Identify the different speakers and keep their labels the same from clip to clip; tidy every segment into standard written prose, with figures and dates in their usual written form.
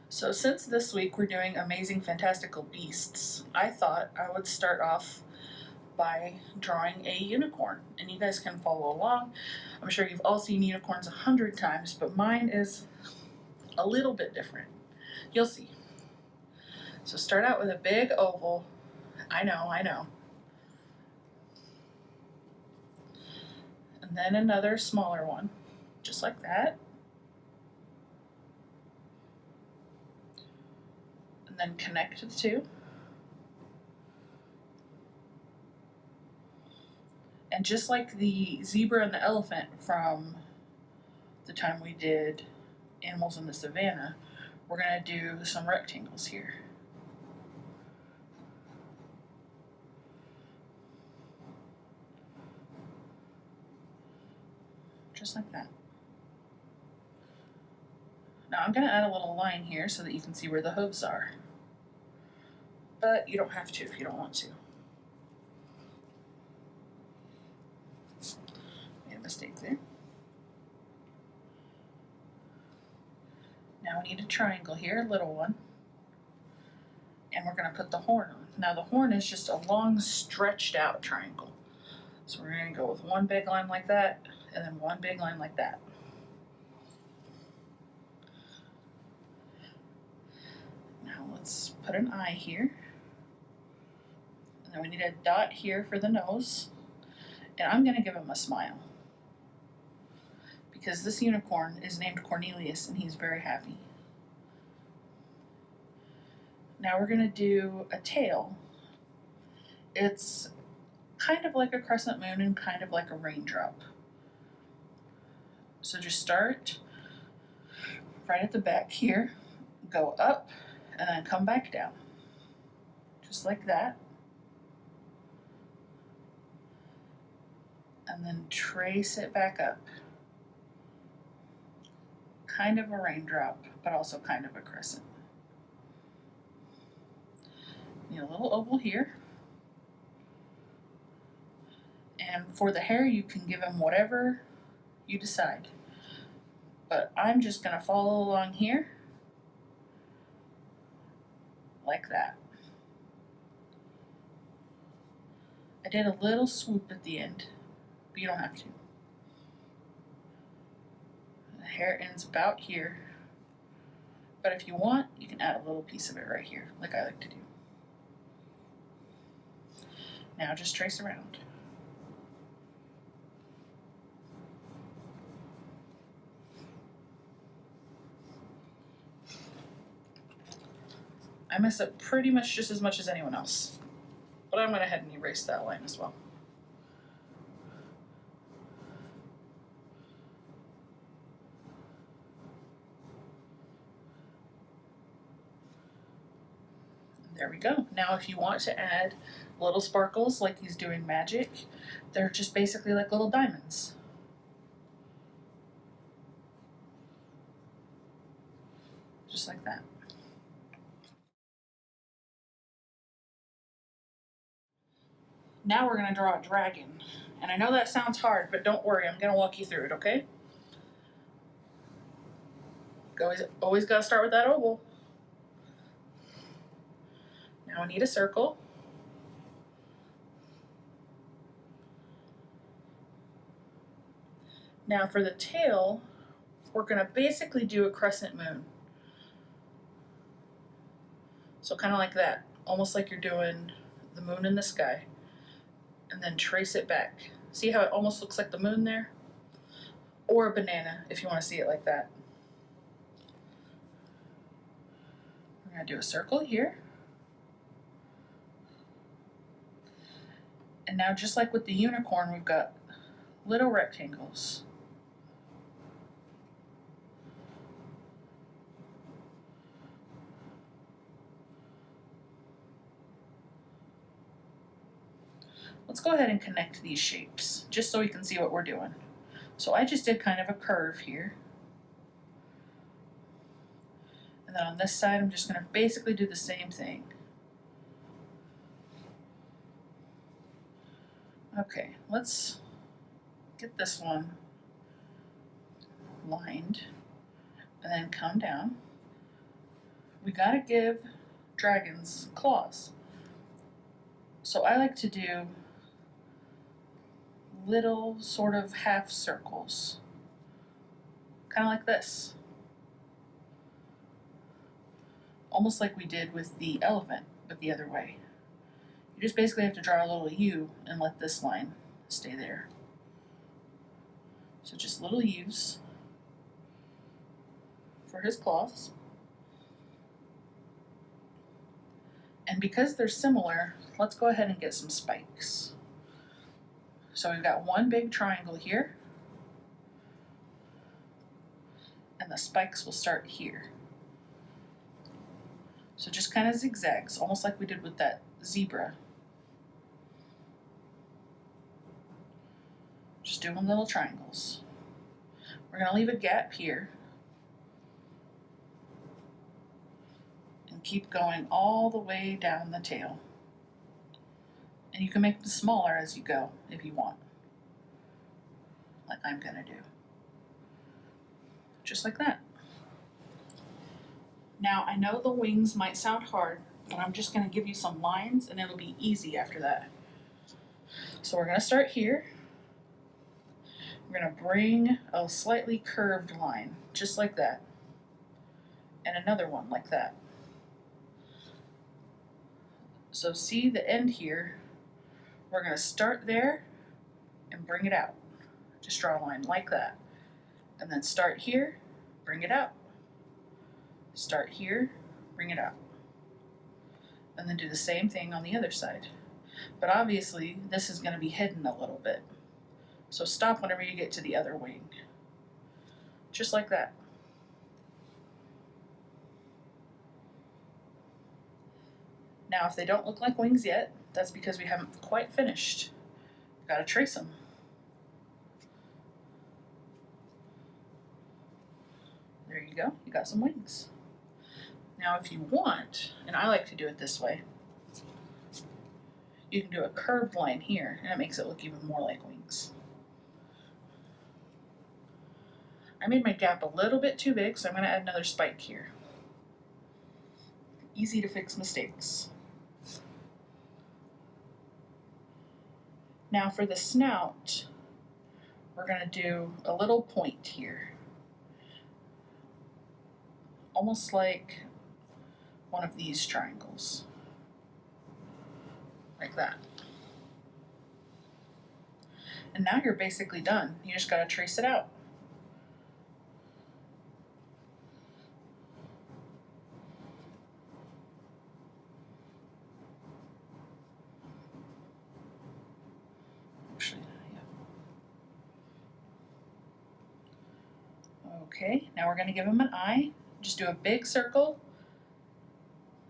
Speaker 1: So since this week we're doing Amazing Fantastical Beasts, I thought I would start off by drawing a unicorn, and you guys can follow along. I'm sure you've all seen unicorns 100 times, but mine is a little bit different. You'll see. So start out with a big oval. I know. And then another smaller one, just like that. And then connect the two. And just like the zebra and the elephant from the time we did Animals in the Savannah, we're going to do some rectangles here. Just like that. Now I'm going to add a little line here so that you can see where the hooves are. But you don't have to if you don't want to. Made a mistake there. Now we need a triangle here, a little one. And we're going to put the horn on. Now the horn is just a long stretched out triangle. So we're going to go with one big line like that, and then one big line like that. Now let's put an eye here. And then we need a dot here for the nose. And I'm going to give him a smile, because this unicorn is named Cornelius and he's very happy. Now we're going to do a tail. It's kind of like a crescent moon and kind of like a raindrop. So just start right at the back here, go up, and then come back down. Just like that. And then trace it back up. Kind of a raindrop, but also kind of a crescent. Need a little oval here. And for the hair, you can give him whatever you decide. But I'm just going to follow along here, like that. I did a little swoop at the end, but you don't have to. The hair ends about here, but if you want, you can add a little piece of it right here, like I like to do. Now just trace around. I mess up pretty much just as much as anyone else, but I went ahead and erased that line as well. There we go. Now if you want to add little sparkles like he's doing magic, they're just basically like little diamonds. Just like that. Now we're going to draw a dragon. And I know that sounds hard, but don't worry, I'm going to walk you through it, okay? Always got to start with that oval. Now I need a circle. Now for the tail, we're going to basically do a crescent moon. So kind of like that, almost like you're doing the moon in the sky. And then trace it back. See how it almost looks like the moon there? Or a banana, if you want to see it like that. We're going to do a circle here. And now just like with the unicorn, we've got little rectangles. Let's go ahead and connect these shapes, just so we can see what we're doing. So I just did kind of a curve here. And then on this side, I'm just going to basically do the same thing. Okay, let's get this one lined and then come down. We gotta give dragons claws. So I like to do little sort of half circles, kind of like this. Almost like we did with the elephant, but the other way. You just basically have to draw a little U and let this line stay there. So just little U's for his claws. And because they're similar, let's go ahead and get some spikes. So we've got one big triangle here, and the spikes will start here. So just kind of zigzags, almost like we did with that zebra. Just doing little triangles. We're going to leave a gap here and keep going all the way down the tail. And you can make them smaller as you go if you want, like I'm going to do. Just like that. Now I know the wings might sound hard, but I'm just going to give you some lines and it'll be easy after that. So we're going to start here. We're going to bring a slightly curved line, just like that, and another one like that. So see the end here, we're going to start there and bring it out. Just draw a line like that, and then start here, bring it out. Start here, bring it out. And then do the same thing on the other side. But obviously, this is going to be hidden a little bit. So stop whenever you get to the other wing. Just like that. Now, if they don't look like wings yet, that's because we haven't quite finished. We've got to trace them. There you go. You got some wings. Now, if you want, and I like to do it this way, you can do a curved line here, and it makes it look even more like wings. I made my gap a little bit too big, so I'm going to add another spike here. Easy to fix mistakes. Now for the snout, we're going to do a little point here. Almost like one of these triangles. Like that. And now you're basically done. You just got to trace it out. Okay, now we're going to give him an eye. Just do a big circle,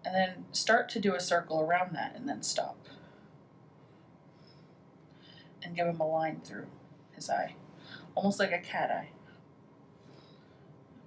Speaker 1: and then start to do a circle around that, and then stop. And give him a line through his eye, almost like a cat eye.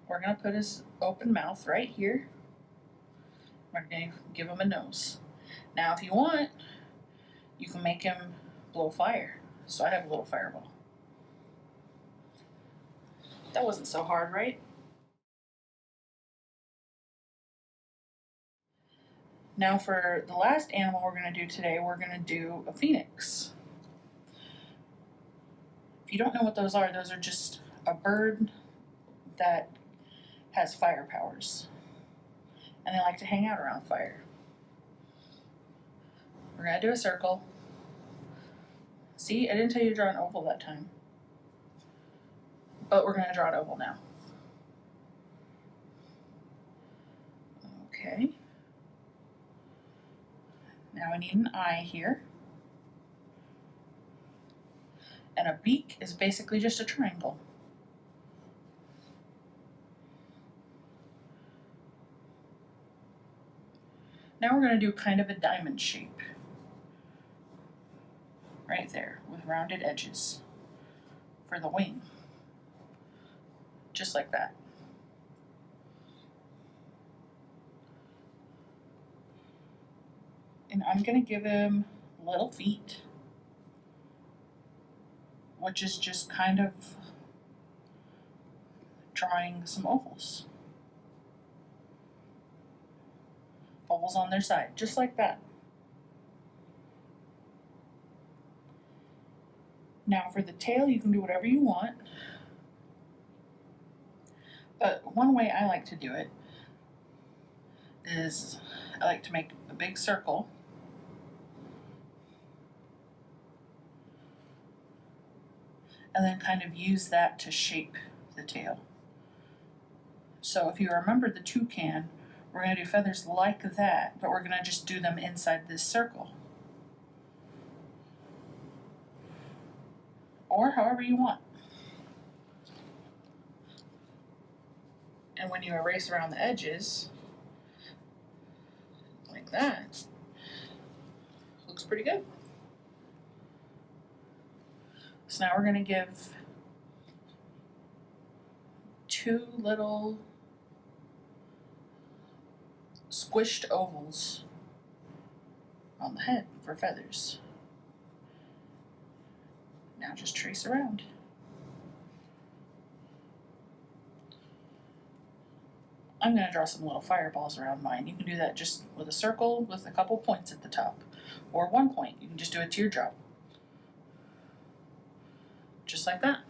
Speaker 1: We're going to put his open mouth right here. We're going to give him a nose. Now, if you want, you can make him blow fire. So I have a little fireball. That wasn't so hard, right? Now for the last animal we're going to do today, we're going to do a phoenix. If you don't know what those are just a bird that has fire powers. And they like to hang out around fire. We're going to do a circle. See, I didn't tell you to draw an oval that time. But we're going to draw an oval now. Okay. Now I need an eye here. And a beak is basically just a triangle. Now we're going to do kind of a diamond shape. Right there, with rounded edges for the wing. just like that. And I'm gonna give him little feet, which is just kind of drawing some ovals. Ovals on their side, just like that. Now for the tail, you can do whatever you want. But one way I like to do it is I like to make a big circle. And then kind of use that to shape the tail. So if you remember the toucan, we're going to do feathers like that, but we're going to just do them inside this circle. Or however you want. And when you erase around the edges, like that, looks pretty good. So now we're going to give 2 little squished ovals on the head for feathers. Now just trace around. I'm going to draw some little fireballs around mine. You can do that just with a circle with a couple points at the top, or 1 point. You can just do a teardrop. Just like that.